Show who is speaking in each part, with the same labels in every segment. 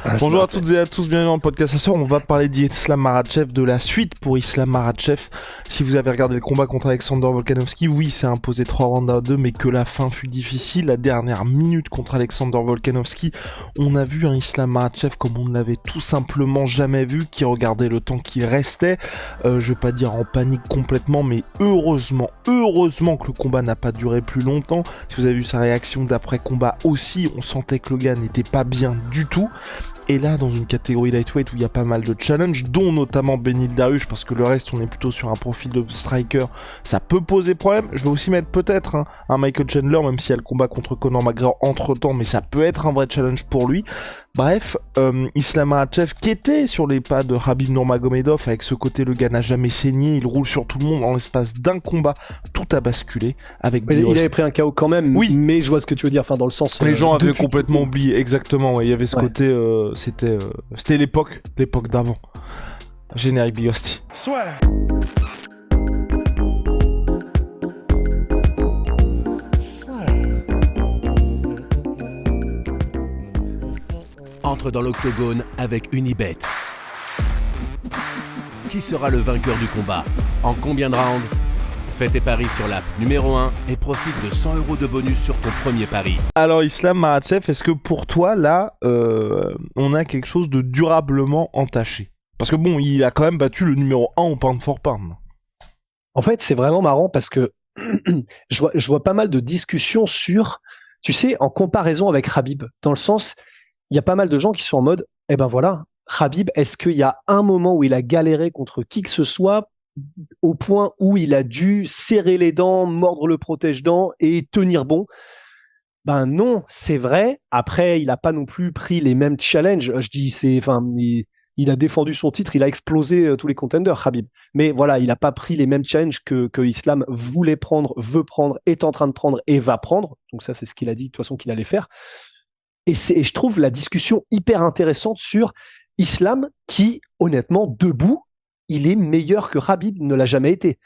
Speaker 1: Bonjour à toutes et à tous, bienvenue dans le podcast. Ce soir, on va parler d'Islam Makhachev, de la suite pour Islam Makhachev. Si vous avez regardé le combat contre Alexander Volkanovski, oui, c'est imposé 3 rounds à 2, mais que la fin fut difficile. La dernière minute contre Alexander Volkanovski, on a vu un Islam Makhachev comme on ne l'avait tout simplement jamais vu, qui regardait le temps qui restait. Je vais pas dire en panique complètement, mais heureusement que le combat n'a pas duré plus longtemps. Si vous avez vu sa réaction d'après-combat aussi, on sentait que le gars n'était pas bien du tout. Et là, dans une catégorie lightweight où il y a pas mal de challenges, dont notamment Beneil Dariush, parce que le reste, on est plutôt sur un profil de striker, ça peut poser problème. Je vais aussi mettre peut-être un Michael Chandler, même s'il y a le combat contre Conor McGregor entre-temps, mais ça peut être un vrai challenge pour lui. Bref, Islam Makhachev, qui était sur les pas de Khabib Nurmagomedov, avec ce côté, le gars n'a jamais saigné, il roule sur tout le monde en l'espace d'un combat, tout a basculé avec
Speaker 2: Il avait pris un KO quand même,
Speaker 1: oui.
Speaker 2: Mais je vois ce que tu veux dire, enfin dans le sens...
Speaker 1: Les gens avaient complètement oublié, exactement, ouais. Il y avait ce côté, c'était l'époque d'avant. Générique Big Hostie.
Speaker 3: Soit.
Speaker 4: Entre dans l'octogone avec Unibet. Qui sera le vainqueur du combat? En combien de rounds? Fais tes paris sur l'app numéro 1 et profite de 100 € de bonus sur ton premier pari.
Speaker 1: Alors Islam Makhachev, est-ce que pour toi là, on a quelque chose de durablement entaché? Parce que bon, il a quand même battu le numéro 1 au pound for pound.
Speaker 2: En fait, c'est vraiment marrant parce que je vois pas mal de discussions sur, tu sais, en comparaison avec Khabib, dans le sens, il y a pas mal de gens qui sont en mode, eh ben voilà, Khabib, est-ce qu'il y a un moment où il a galéré contre qui que ce soit au point où il a dû serrer les dents, mordre le protège-dents et tenir bon? Ben non, c'est vrai. Après, il a pas non plus pris les mêmes challenges. Je dis, il a défendu son titre, il a explosé tous les contenders, Khabib. Mais voilà, il a pas pris les mêmes challenges que Islam voulait prendre, veut prendre, est en train de prendre et va prendre. Donc ça, c'est ce qu'il a dit de toute façon qu'il allait faire. Et je trouve la discussion hyper intéressante sur Islam qui, honnêtement, debout, il est meilleur que Khabib ne l'a jamais été.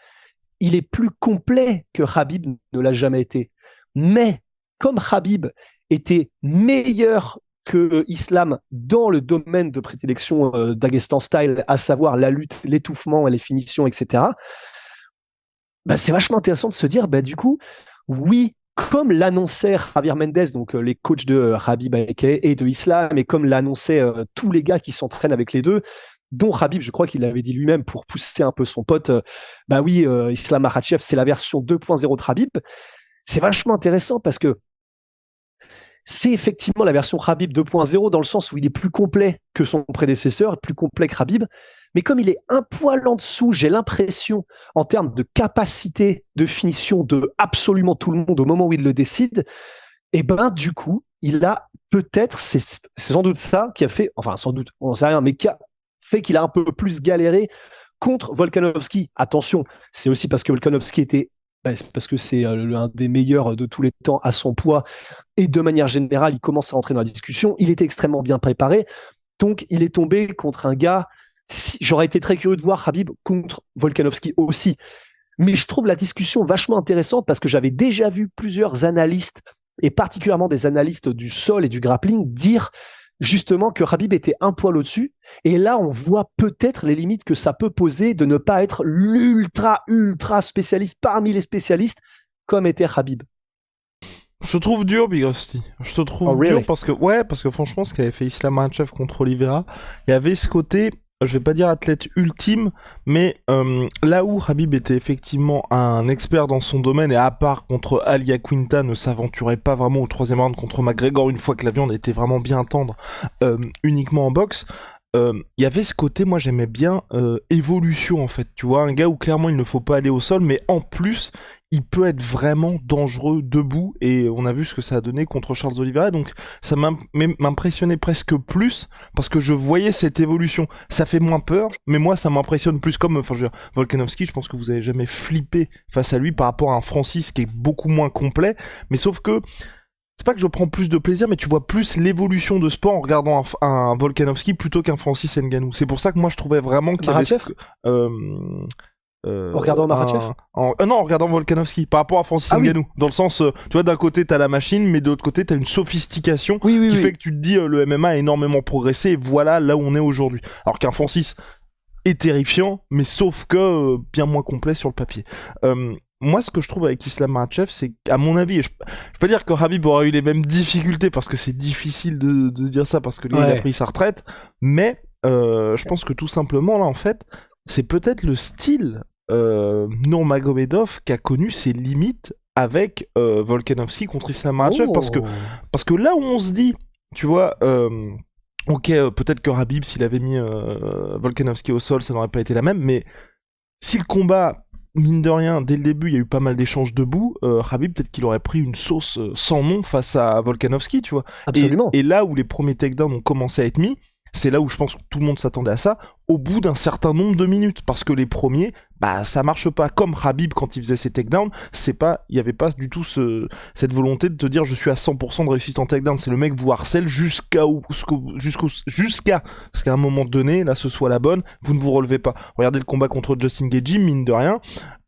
Speaker 2: Il est plus complet que Khabib ne l'a jamais été. Mais comme Khabib était meilleur que Islam dans le domaine de prédilection d'Agestan style, à savoir la lutte, l'étouffement, les finitions, etc., bah, c'est vachement intéressant de se dire, bah, du coup, oui, comme l'annonçait Javier Mendez, donc les coachs de Khabib et de Islam, et comme l'annonçaient tous les gars qui s'entraînent avec les deux, dont Khabib, je crois qu'il l'avait dit lui-même pour pousser un peu son pote, bah oui, Islam Makhachev, c'est la version 2.0 de Khabib. C'est vachement intéressant parce que c'est effectivement la version Khabib 2.0 dans le sens où il est plus complet que son prédécesseur, plus complet que Khabib. Mais comme il est un poil en dessous, j'ai l'impression, en termes de capacité de finition de absolument tout le monde au moment où il le décide, et ben du coup, il a peut-être, c'est sans doute ça qui a fait, enfin sans doute, on n'en sait rien, mais qui a fait qu'il a un peu plus galéré contre Volkanovski. Attention, c'est aussi parce que Volkanovski était, c'est parce que c'est l'un des meilleurs de tous les temps à son poids, et de manière générale, il commence à rentrer dans la discussion. Il était extrêmement bien préparé, donc il est tombé contre un gars. J'aurais été très curieux de voir Khabib contre Volkanovski aussi. Mais je trouve la discussion vachement intéressante parce que j'avais déjà vu plusieurs analystes, et particulièrement des analystes du sol et du grappling, dire justement que Khabib était un poil au-dessus. Et là, on voit peut-être les limites que ça peut poser de ne pas être ultra spécialiste parmi les spécialistes comme était Khabib.
Speaker 1: Je te trouve dur, Big Hostie. Je te trouve dur parce que franchement, ce qu'avait fait Islam Makhachev contre Oliveira, il y avait ce côté, je vais pas dire athlète ultime, mais là où Khabib était effectivement un expert dans son domaine, et à part contre Ali Aquinta ne s'aventurait pas vraiment au troisième round contre McGregor une fois que la viande était vraiment bien tendre, uniquement en boxe, il y avait ce côté, moi j'aimais bien évolution en fait, tu vois, un gars où clairement il ne faut pas aller au sol, mais en plus il peut être vraiment dangereux debout, et on a vu ce que ça a donné contre Charles Oliveira, donc ça m'impressionnait presque plus, parce que je voyais cette évolution. Ça fait moins peur, mais moi ça m'impressionne plus, comme Volkanovski, je pense que vous avez jamais flippé face à lui par rapport à un Francis qui est beaucoup moins complet, mais sauf que c'est pas que je prends plus de plaisir, mais tu vois plus l'évolution de sport en regardant un Volkanovski plutôt qu'un Francis Ngannou. C'est pour ça que moi je trouvais vraiment qu'il y avait...
Speaker 2: En regardant Makhachev
Speaker 1: non, en regardant Volkanovski, par rapport à Francis Ngannou. Dans le sens, tu vois, d'un côté t'as la machine, mais de l'autre côté t'as une sophistication qui fait que tu te dis le MMA a énormément progressé, et voilà là où on est aujourd'hui. Alors qu'un Francis est terrifiant, mais sauf que bien moins complet sur le papier. Moi, ce que je trouve avec Islam Makhachev, c'est qu'à mon avis, je peux pas dire que Khabib aura eu les mêmes difficultés, parce que c'est difficile de se dire ça, parce que lui, il a pris sa retraite, mais je pense que tout simplement, là, en fait, c'est peut-être le style Nurmagomedov qui a connu ses limites avec Volkanovski contre Islam Makhachev, parce que là où on se dit, tu vois... Ok, peut-être que Khabib, s'il avait mis Volkanovski au sol, ça n'aurait pas été la même, mais si le combat, mine de rien, dès le début, il y a eu pas mal d'échanges debout, Khabib, peut-être qu'il aurait pris une sauce sans nom face à Volkanovski, tu vois.
Speaker 2: Absolument.
Speaker 1: Et là où les premiers takedowns ont commencé à être mis, c'est là où je pense que tout le monde s'attendait à ça, au bout d'un certain nombre de minutes, parce que les premiers, bah ça marche pas. Comme Khabib quand il faisait ses takedowns, il y avait pas du tout cette volonté de te dire je suis à 100% de réussite en takedown. C'est le mec vous harcèle jusqu'à ce qu'à un moment donné, là ce soit la bonne, vous ne vous relevez pas. Regardez le combat contre Justin Gaethje, mine de rien.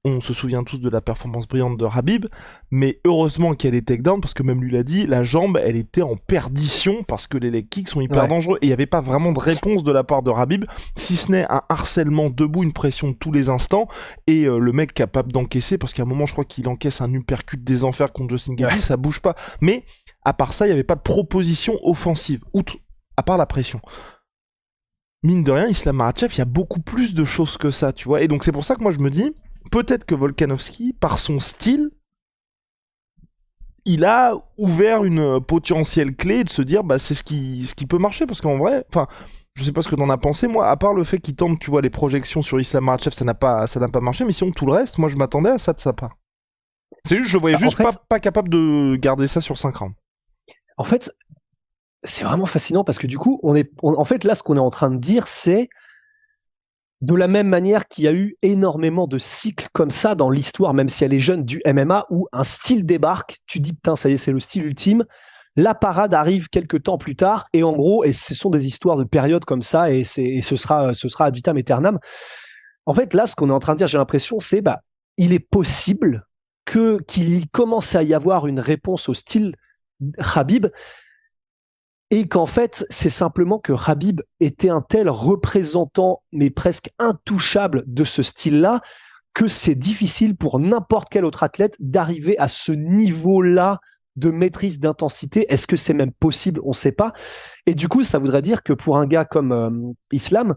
Speaker 1: On se souvient tous de la performance brillante de Khabib, mais heureusement qu'il y a les takedowns, parce que même lui l'a dit, la jambe, elle était en perdition, parce que les leg kicks sont hyper dangereux, et il n'y avait pas vraiment de réponse de la part de Khabib, si ce n'est un harcèlement debout, une pression de tous les instants, et le mec capable d'encaisser, parce qu'à un moment, je crois qu'il encaisse un uppercut des enfers contre Justin Gaethje, ça bouge pas. Mais, à part ça, il n'y avait pas de proposition offensive, à part la pression. Mine de rien, Islam Makhachev, il y a beaucoup plus de choses que ça, tu vois, et donc c'est pour ça que moi je me dis, peut-être que Volkanovski, par son style, il a ouvert une potentielle clé de se dire bah c'est ce qui peut marcher, parce qu'en vrai, enfin, je sais pas ce que t'en as pensé, moi, à part le fait qu'il tente, tu vois, les projections sur Islam Makhachev, ça n'a pas marché, mais sinon tout le reste, moi je m'attendais à ça de sa part. C'est juste, je voyais juste pas capable de garder ça sur 5 rounds.
Speaker 2: En fait, c'est vraiment fascinant parce que du coup, en fait, là, ce qu'on est en train de dire, c'est de la même manière qu'il y a eu énormément de cycles comme ça dans l'histoire, même si elle est jeune, du MMA, où un style débarque, tu dis, putain, ça y est, c'est le style ultime, la parade arrive quelques temps plus tard, et en gros, et ce sont des histoires de périodes comme ça, et ce sera ad vitam aeternam. En fait, là, ce qu'on est en train de dire, j'ai l'impression, c'est, il est possible qu'il commence à y avoir une réponse au style Khabib, et qu'en fait, c'est simplement que Khabib était un tel représentant, mais presque intouchable de ce style-là, que c'est difficile pour n'importe quel autre athlète d'arriver à ce niveau-là de maîtrise d'intensité. Est-ce que c'est même possible? On ne sait pas. Et du coup, ça voudrait dire que pour un gars comme Islam,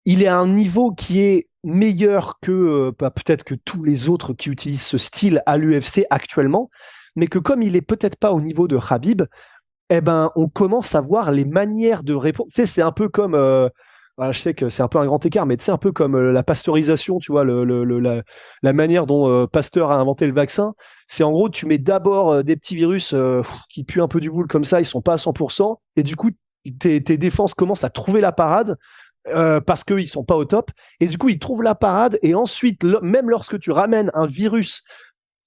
Speaker 2: il est à un niveau qui est meilleur que peut-être que tous les autres qui utilisent ce style à l'UFC actuellement, mais que comme il est peut-être pas au niveau de Khabib, on commence à voir les manières de répondre. Tu sais, c'est un peu comme, je sais que c'est un peu un grand écart, mais c'est un peu comme la pasteurisation, tu vois, la manière dont Pasteur a inventé le vaccin. C'est en gros, tu mets d'abord des petits virus qui puent un peu du boule comme ça, ils sont pas à 100%, et du coup, tes défenses commencent à trouver la parade, parce qu'ils sont pas au top, et du coup, ils trouvent la parade, et ensuite, même lorsque tu ramènes un virus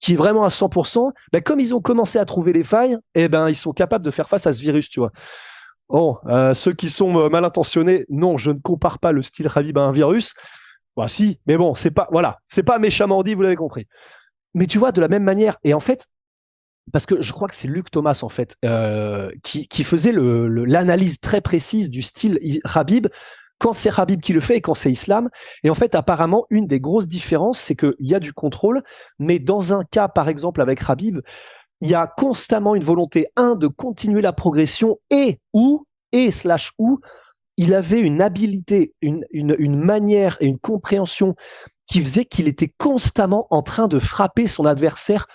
Speaker 2: qui est vraiment à 100%, comme ils ont commencé à trouver les failles, ils sont capables de faire face à ce virus, tu vois. Bon, ceux qui sont mal intentionnés, non, je ne compare pas le style Khabib à un virus. Bah si, mais bon, c'est pas méchamment dit, vous l'avez compris. Mais tu vois, de la même manière, et en fait, parce que je crois que c'est Luc Thomas, en fait, qui faisait l'analyse très précise du style Khabib, quand c'est Khabib qui le fait et quand c'est Islam. Et en fait, apparemment, une des grosses différences, c'est qu'il y a du contrôle, mais dans un cas, par exemple, avec Khabib, il y a constamment une volonté, de continuer la progression, et il avait une habilité, une manière et une compréhension qui faisait qu'il était constamment en train de frapper son adversaire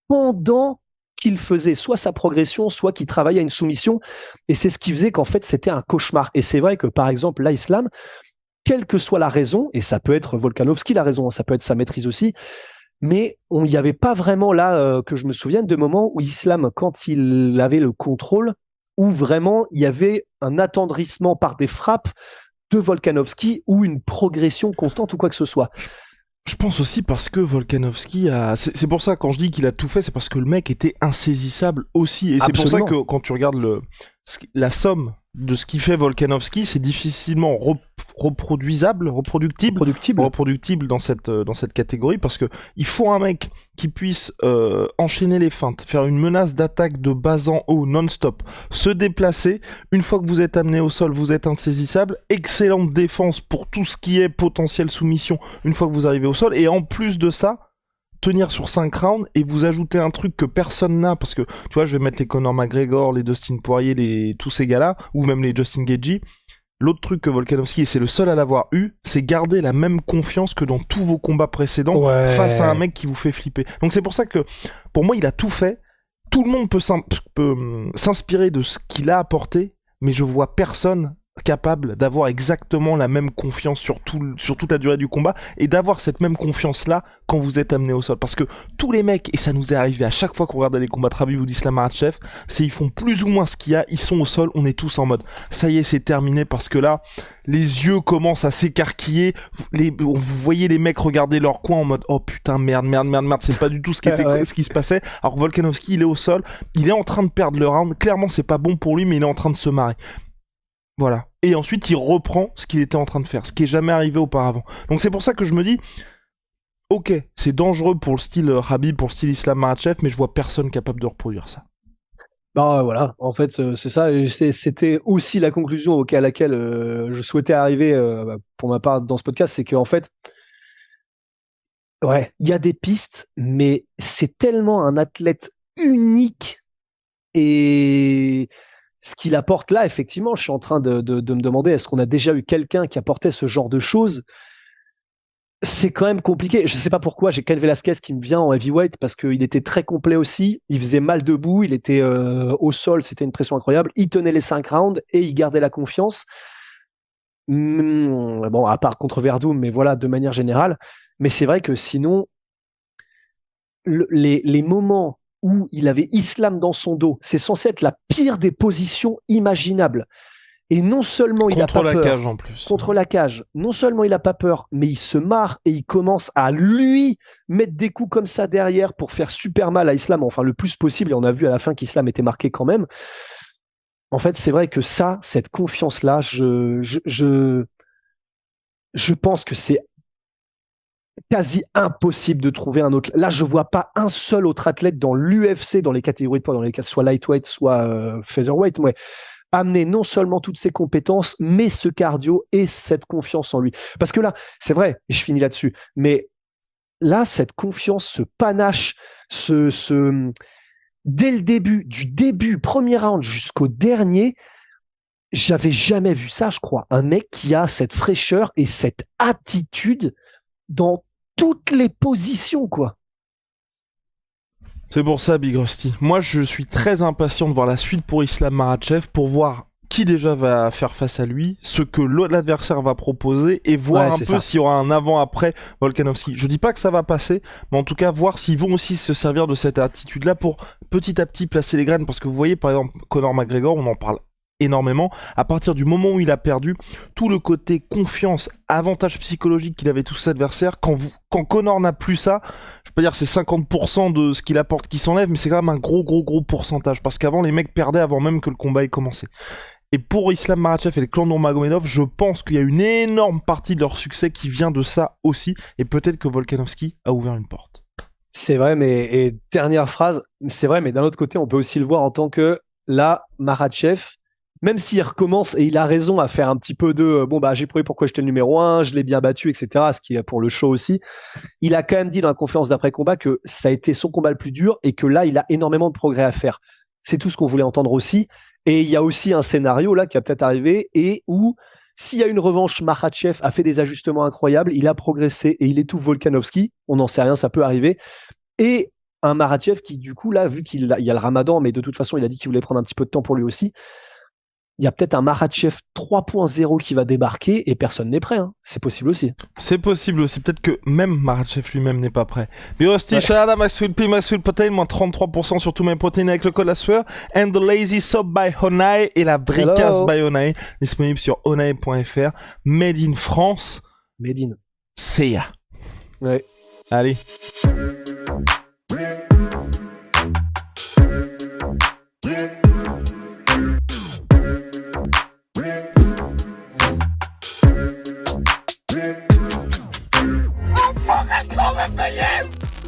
Speaker 2: pendant qu'il faisait soit sa progression, soit qu'il travaillait à une soumission. Et c'est ce qui faisait qu'en fait, c'était un cauchemar. Et c'est vrai que, par exemple, là, Islam, quelle que soit la raison, et ça peut être Volkanovski la raison, ça peut être sa maîtrise aussi, mais il n'y avait pas vraiment là, que je me souvienne, de moments où Islam, quand il avait le contrôle, où vraiment il y avait un attendrissement par des frappes de Volkanovski ou une progression constante ou quoi que ce soit.
Speaker 1: Je pense aussi parce que Volkanovski a... C'est pour ça, quand je dis qu'il a tout fait, c'est parce que le mec était insaisissable aussi. Et c'est pour ça que quand tu regardes la somme de ce qu'il fait Volkanovski, c'est difficilement reproductible dans cette catégorie, parce que il faut un mec qui puisse enchaîner les feintes, faire une menace d'attaque de bas en haut non-stop, se déplacer. Une fois que vous êtes amené au sol, vous êtes insaisissable. Excellente défense pour tout ce qui est potentielle soumission une fois que vous arrivez au sol, et en plus de ça, tenir sur 5 rounds, et vous ajoutez un truc que personne n'a, parce que tu vois, je vais mettre les Conor McGregor, les Dustin Poirier, tous ces gars-là, ou même les Justin Gaethje. L'autre truc que Volkanovski, et c'est le seul à l'avoir eu, c'est garder la même confiance que dans tous vos combats précédents face à un mec qui vous fait flipper. Donc c'est pour ça que, pour moi, il a tout fait. Tout le monde peut s'inspirer de ce qu'il a apporté, mais je vois personne capable d'avoir exactement la même confiance sur toute la durée du combat, et d'avoir cette même confiance là quand vous êtes amené au sol, parce que tous les mecs, et ça nous est arrivé à chaque fois qu'on regarde les combats de Khabib ou d'Islam Makhachev, c'est ils font plus ou moins ce qu'il y a, ils sont au sol, on est tous en mode ça y est, c'est terminé, parce que là les yeux commencent à s'écarquiller, vous voyez les mecs regarder leur coin en mode oh putain, merde, c'est pas du tout ce qui se passait. Alors Volkanovski, il est au sol, il est en train de perdre le round, clairement c'est pas bon pour lui, mais il est en train de se marrer. Voilà. Et ensuite, il reprend ce qu'il était en train de faire, ce qui est jamais arrivé auparavant. Donc c'est pour ça que je me dis, ok, c'est dangereux pour le style Khabib, pour le style Islam Makhachev, mais je vois personne capable de reproduire ça.
Speaker 2: Bah voilà, en fait, c'est ça. Et c'était aussi la conclusion à laquelle je souhaitais arriver pour ma part dans ce podcast, c'est qu'en fait, ouais, il y a des pistes, mais c'est tellement un athlète unique, et ce qu'il apporte là, effectivement, je suis en train de me demander, est-ce qu'on a déjà eu quelqu'un qui apportait ce genre de choses? C'est quand même compliqué. Je sais pas pourquoi, j'ai Cain Velasquez qui me vient en heavyweight, parce qu'il était très complet aussi, il faisait mal debout, il était au sol, c'était une pression incroyable, il tenait les 5 rounds et il gardait la confiance. Bon, à part contre Verdum, mais voilà, de manière générale. Mais c'est vrai que sinon, les moments où il avait Islam dans son dos, c'est censé être la pire des positions imaginables. Et non seulement il a pas peur. Contre la cage en plus. Contre la cage. Non seulement il a pas peur, mais il se marre et il commence à lui mettre des coups comme ça derrière pour faire super mal à Islam, enfin le plus possible. Et on a vu à la fin qu'Islam était marqué quand même. En fait, c'est vrai que ça, cette confiance-là, je pense que c'est quasi impossible de trouver un autre. Là, je vois pas un seul autre athlète dans l'UFC, dans les catégories de poids, dans lesquelles soit lightweight, soit featherweight, ouais, amener non seulement toutes ses compétences, mais ce cardio et cette confiance en lui. Parce que là, c'est vrai, et je finis là-dessus, mais là, cette confiance, ce panache, dès le début, premier round jusqu'au dernier, j'avais jamais vu ça, je crois. Un mec qui a cette fraîcheur et cette attitude dans toutes les positions, quoi.
Speaker 1: C'est pour ça, Big Rusty. Moi, je suis très impatient de voir la suite pour Islam Makhachev, pour voir qui déjà va faire face à lui, ce que l'adversaire va proposer, et voir un peu s'il y aura un avant-après Volkanovski. Je dis pas que ça va passer, mais en tout cas, voir s'ils vont aussi se servir de cette attitude-là pour petit à petit placer les graines, parce que vous voyez, par exemple, Conor McGregor, on en parle énormément. À partir du moment où il a perdu, tout le côté confiance, avantage psychologique qu'il avait tous ses adversaires, quand Conor n'a plus ça, je peux dire que c'est 50% de ce qu'il apporte qui s'enlève, mais c'est quand même un gros pourcentage, parce qu'avant les mecs perdaient avant même que le combat ait commencé. Et pour Islam Makhachev et le clan Nurmagomedov, je pense qu'il y a une énorme partie de leur succès qui vient de ça aussi, et peut-être que Volkanovski a ouvert une porte.
Speaker 2: C'est vrai, et dernière phrase, c'est vrai, mais d'un autre côté, on peut aussi le voir en tant que là, Makhachev, même s'il recommence, et il a raison à faire un petit peu de j'ai prouvé pourquoi j'étais le numéro 1, je l'ai bien battu, etc., ce qui est pour le show aussi, il a quand même dit dans la conférence d'après-combat que ça a été son combat le plus dur et que là, il a énormément de progrès à faire. C'est tout ce qu'on voulait entendre aussi. Et il y a aussi un scénario là qui va peut-être arriver, et où s'il y a une revanche, Makhachev a fait des ajustements incroyables, il a progressé et il étouffe Volkanovski, on n'en sait rien, ça peut arriver. Et un Makhachev qui, du coup, là, vu qu'il y a le Ramadan, mais de toute façon, il a dit qu'il voulait prendre un petit peu de temps pour lui aussi, il y a peut-être un Makhachev 3.0 qui va débarquer et personne n'est prêt. Hein. C'est possible aussi.
Speaker 1: C'est possible aussi. Peut-être que même Makhachev lui-même n'est pas prêt. Birosti, Shahada, Maxwell P, Maxwell Protein, moins 33% sur tous mes protéines avec le code ASFEUR. And the Lazy Soap by Honai et la Bricasse by Honai. Disponible sur honai.fr. Made in France.
Speaker 2: Made in.
Speaker 1: C'est ya.
Speaker 2: Ouais.
Speaker 1: Allez.
Speaker 3: Yeah.